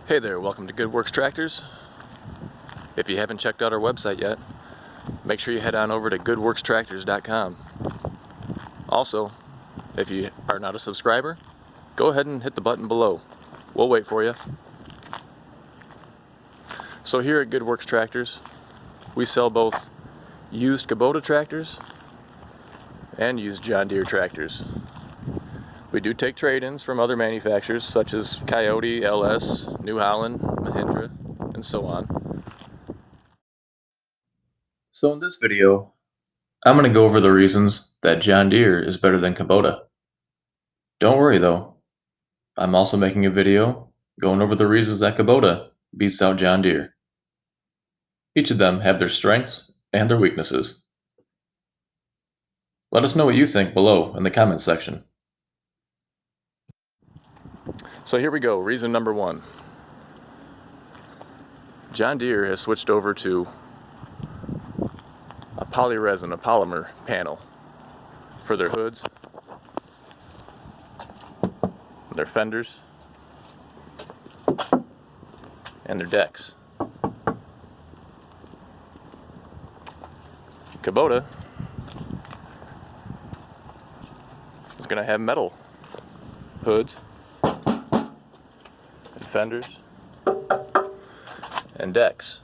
Hey there, welcome to Good Works Tractors. If you haven't checked out our website yet, make sure you head on over to goodworkstractors.com. Also, if you are not a subscriber, go ahead and hit the button below. We'll wait for you. So here at Good Works Tractors, we sell both used Kubota tractors and used John Deere tractors. We do take trade-ins from other manufacturers such as Kioti, LS, New Holland, Mahindra, and so on. So in this video, I'm going to go over the reasons that John Deere is better than Kubota. Don't worry though, I'm also making a video going over the reasons that Kubota beats out John Deere. Each of them have their strengths and their weaknesses. Let us know what you think below in the comments section. So here we go, reason number one. John Deere has switched over to a polyresin, a polymer panel for their hoods, their fenders, and their decks. Kubota is going to have metal hoods and fenders and decks.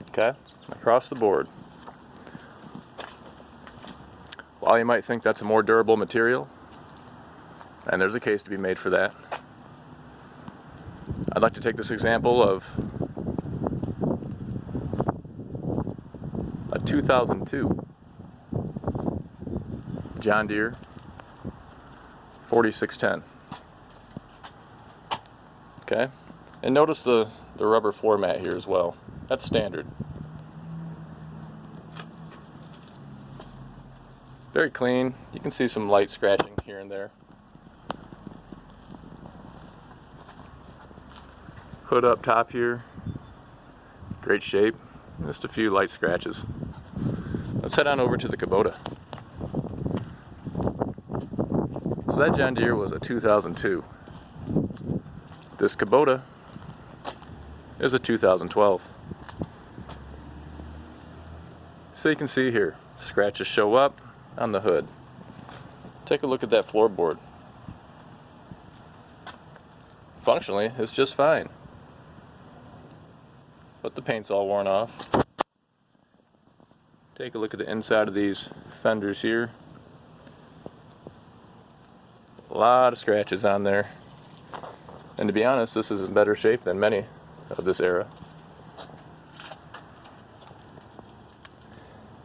Okay, across the board. While you might think that's a more durable material, and there's a case to be made for that, I'd like to take this example of a 2002 John Deere 4610. Okay, and notice the rubber floor mat here as well. That's standard. Very clean. You can see some light scratching here and there. Hood up top here, great shape. Just a few light scratches. Let's head on over to the Kubota. So that John Deere was a 2002. This Kubota is a 2012. So you can see here, scratches show up on the hood. Take a look at that floorboard. Functionally, it's just fine. But the paint's all worn off. Take a look at the inside of these fenders here. A lot of scratches on there. And to be honest, this is in better shape than many of this era.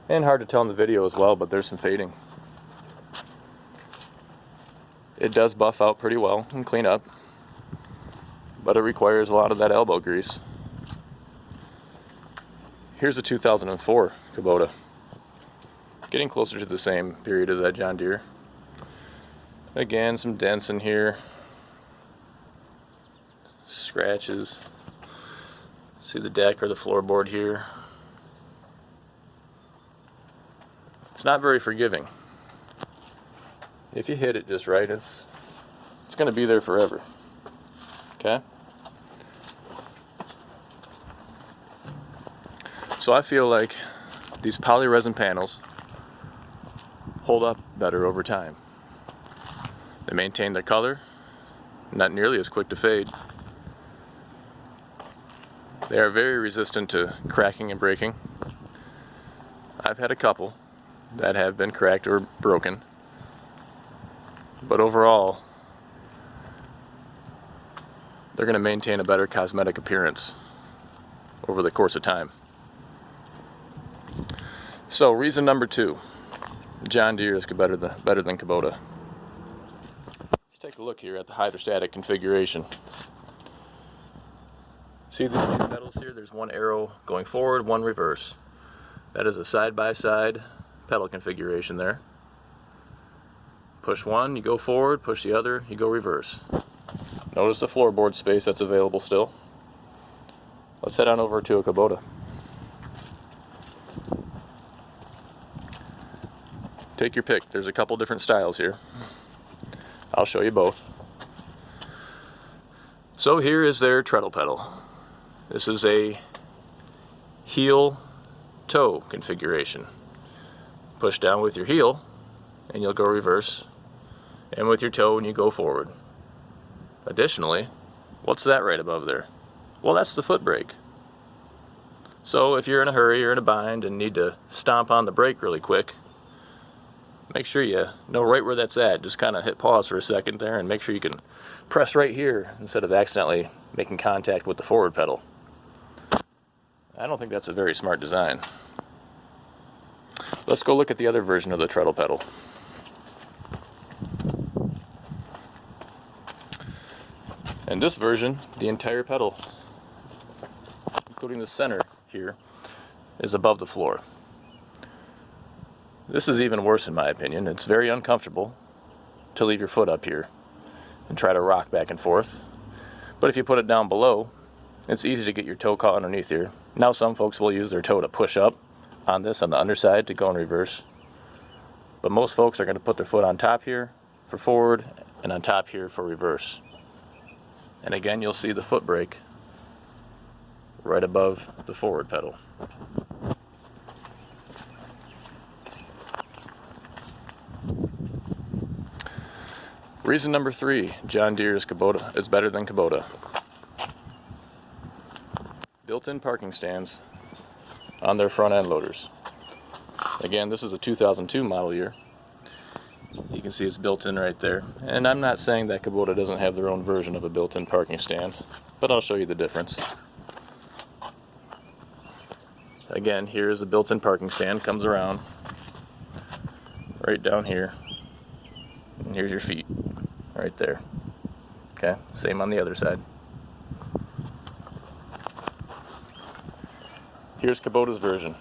And hard to tell in the video as well, but there's some fading. It does buff out pretty well and clean up, but it requires a lot of that elbow grease. Here's a 2004 Kubota. Getting closer to the same period as that John Deere. Again, some dents in here. Scratches. See the deck or the floorboard here. It's not very forgiving. If you hit it just right, it's going to be there forever. Okay? So I feel like these polyresin panels hold up better over time. They maintain their color, not nearly as quick to fade. They are very resistant to cracking and breaking. I've had a couple that have been cracked or broken, but overall they're going to maintain a better cosmetic appearance over the course of time. So reason number two, John Deere is better than Kubota. Let's take a look here at the hydrostatic configuration. See these two pedals here? There's one arrow going forward, one reverse. That is a side-by-side pedal configuration there. Push one, you go forward, push the other, you go reverse. Notice the floorboard space that's available still. Let's head on over to a Kubota. Take your pick. There's a couple different styles here. I'll show you both. So here is their treadle pedal. This is a heel toe configuration. Push down with your heel and you'll go reverse, and with your toe and you go forward. Additionally, what's that right above there? Well, that's the foot brake. So if you're in a hurry or in a bind and need to stomp on the brake really quick, make sure you know right where that's at. Just kind of hit pause for a second there and make sure you can press right here instead of accidentally making contact with the forward pedal. I don't think that's a very smart design. Let's go look at the other version of the treadle pedal. In this version, the entire pedal, including the center here, is above the floor. This is even worse in my opinion. It's very uncomfortable to leave your foot up here and try to rock back and forth. But if you put it down below, it's easy to get your toe caught underneath here. Now some folks will use their toe to push up on this on the underside to go in reverse. But most folks are going to put their foot on top here for forward and on top here for reverse. And again, you'll see the foot brake right above the forward pedal. Reason number 3, John Deere's Kubota is better than Kubota. Built-in parking stands on their front end loaders. Again, this is a 2002 model year. You can see it's built in right there. And I'm not saying that Kubota doesn't have their own version of a built-in parking stand, but I'll show you the difference. Again, here's the built-in parking stand, comes around right down here. And here's your feet right there. Okay, same on the other side. Here's Kubota's version.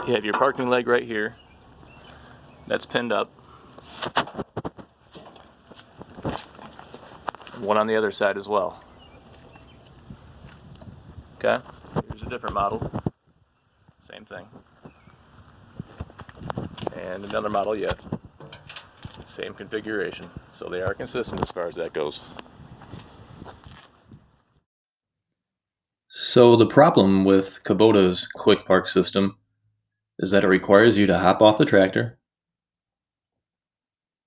You have your parking leg right here. That's pinned up. One on the other side as well. Okay, here's a different model. Same thing. And another model yet. Same configuration. So they are consistent as far as that goes. So the problem with Kubota's quick park system is that it requires you to hop off the tractor,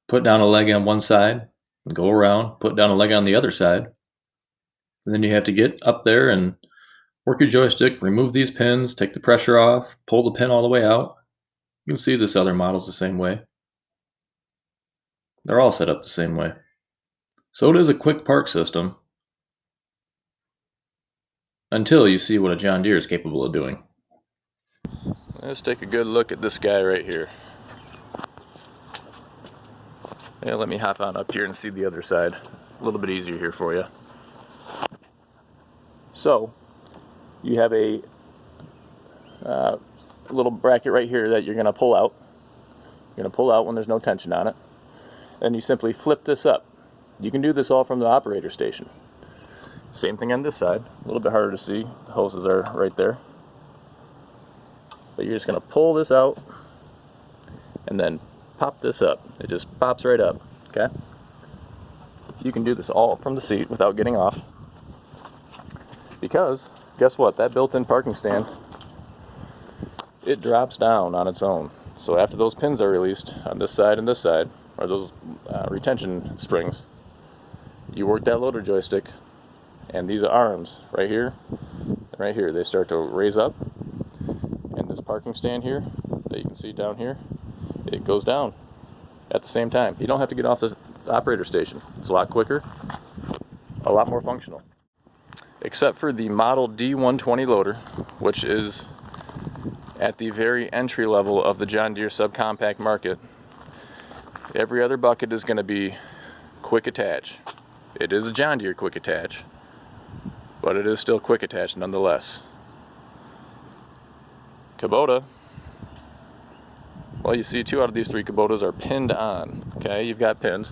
put down a leg on one side, go around, put down a leg on the other side, and then you have to get up there and work your joystick, remove these pins, take the pressure off, pull the pin all the way out. You can see this other model's the same way. They're all set up the same way. So it is a quick park system until you see what a John Deere is capable of doing. Let's take a good look at this guy right here. Yeah, let me hop on up here and see the other side. A little bit easier here for you. So, you have a little bracket right here that you're going to pull out. You're going to pull out when there's no tension on it. And you simply flip this up. You can do this all from the operator station. Same thing on this side. A little bit harder to see. The hoses are right there. But you're just going to pull this out and then pop this up. It just pops right up. Okay? You can do this all from the seat without getting off. Because, guess what? That built-in parking stand, it drops down on its own. So after those pins are released on this side and this side, or those retention springs, you work that loader joystick, and these arms right here and right here, they start to raise up, and this parking stand here that you can see down here, it goes down at the same time. You don't have to get off the operator station. It's a lot quicker, a lot more functional. Except for the Model D120 loader, which is at the very entry level of the John Deere subcompact market. Every other bucket is going to be quick attach. It is a John Deere quick attach, but it is still quick attach nonetheless. Kubota, well, you see 2 out of these 3 Kubotas are pinned on. Okay, you've got pins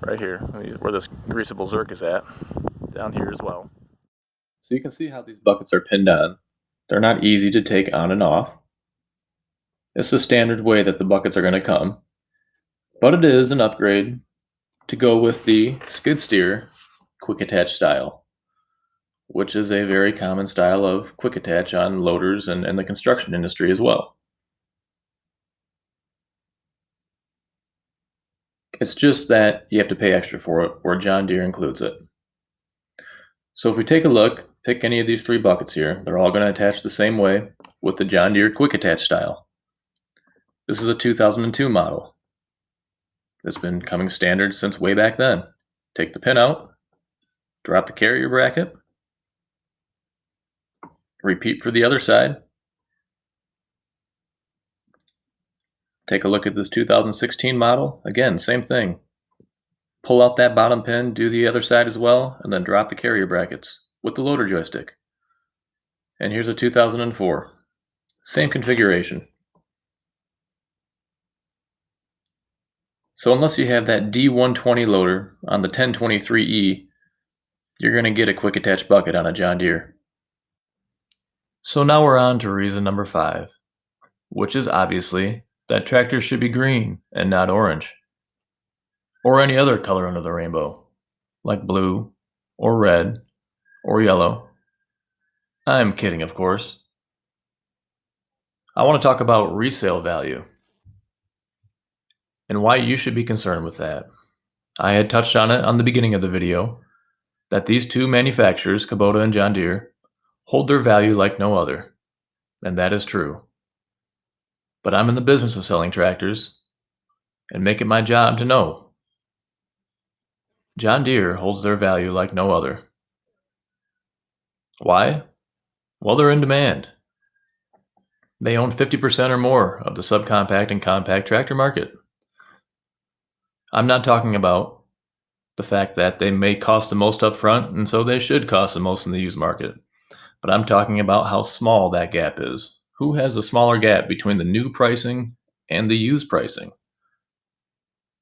right here where this greasable Zerk is at, down here as well. So you can see how these buckets are pinned on. They're not easy to take on and off. It's the standard way that the buckets are going to come, but it is an upgrade to go with the skid steer quick attach style, which is a very common style of quick attach on loaders and the construction industry as well. It's just that you have to pay extra for it, where John Deere includes it. So if we take a look, pick any of these three buckets here, they're all going to attach the same way with the John Deere quick attach style. This is a 2002 model. It's been coming standard since way back then. Take the pin out, drop the carrier bracket, repeat for the other side. Take a look at this 2016 model. Again, same thing. Pull out that bottom pin, do the other side as well, and then drop the carrier brackets with the loader joystick. And here's a 2004. Same configuration. So unless you have that D120 loader on the 1023E, you're going to get a quick attach bucket on a John Deere. So now we're on to reason number 5, which is obviously that tractors should be green and not orange, or any other color under the rainbow, like blue, or red, or yellow. I'm kidding, of course. I want to talk about resale value and why you should be concerned with that. I had touched on it on the beginning of the video, that these two manufacturers, Kubota and John Deere, hold their value like no other, and that is true. But I'm in the business of selling tractors, and make it my job to know. John Deere holds their value like no other. Why? Well, they're in demand. They own 50% or more of the subcompact and compact tractor market. I'm not talking about the fact that they may cost the most up front, and so they should cost the most in the used market. But I'm talking about how small that gap is. Who has a smaller gap between the new pricing and the used pricing?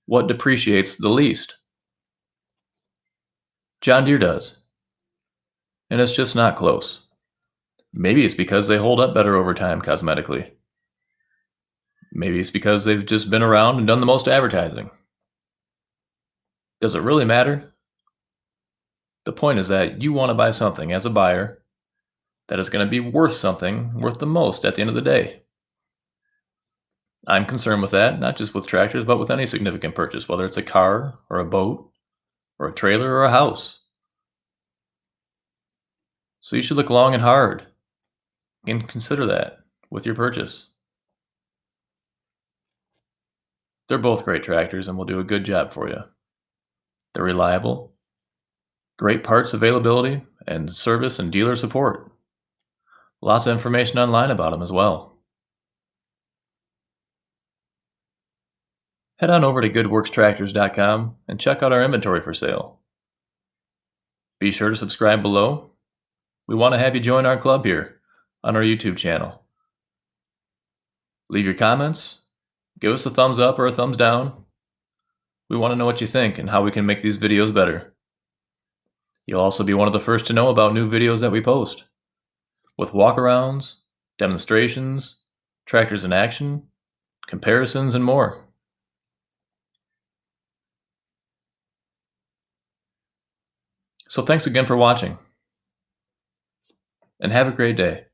What depreciates the least? John Deere does. And it's just not close. Maybe it's because they hold up better over time cosmetically. Maybe it's because they've just been around and done the most advertising. Does it really matter? The point is that you want to buy something as a buyer that is going to be worth something, worth the most at the end of the day. I'm concerned with that, not just with tractors, but with any significant purchase, whether it's a car or a boat or a trailer or a house. So you should look long and hard and consider that with your purchase. They're both great tractors and will do a good job for you. They're reliable, great parts availability, and service and dealer support. Lots of information online about them as well. Head on over to goodworkstractors.com and check out our inventory for sale. Be sure to subscribe below. We want to have you join our club here on our YouTube channel. Leave your comments. Give us a thumbs up or a thumbs down. We want to know what you think and how we can make these videos better. You'll also be one of the first to know about new videos that we post, with walkarounds, demonstrations, tractors in action, comparisons, and more. So thanks again for watching, and have a great day.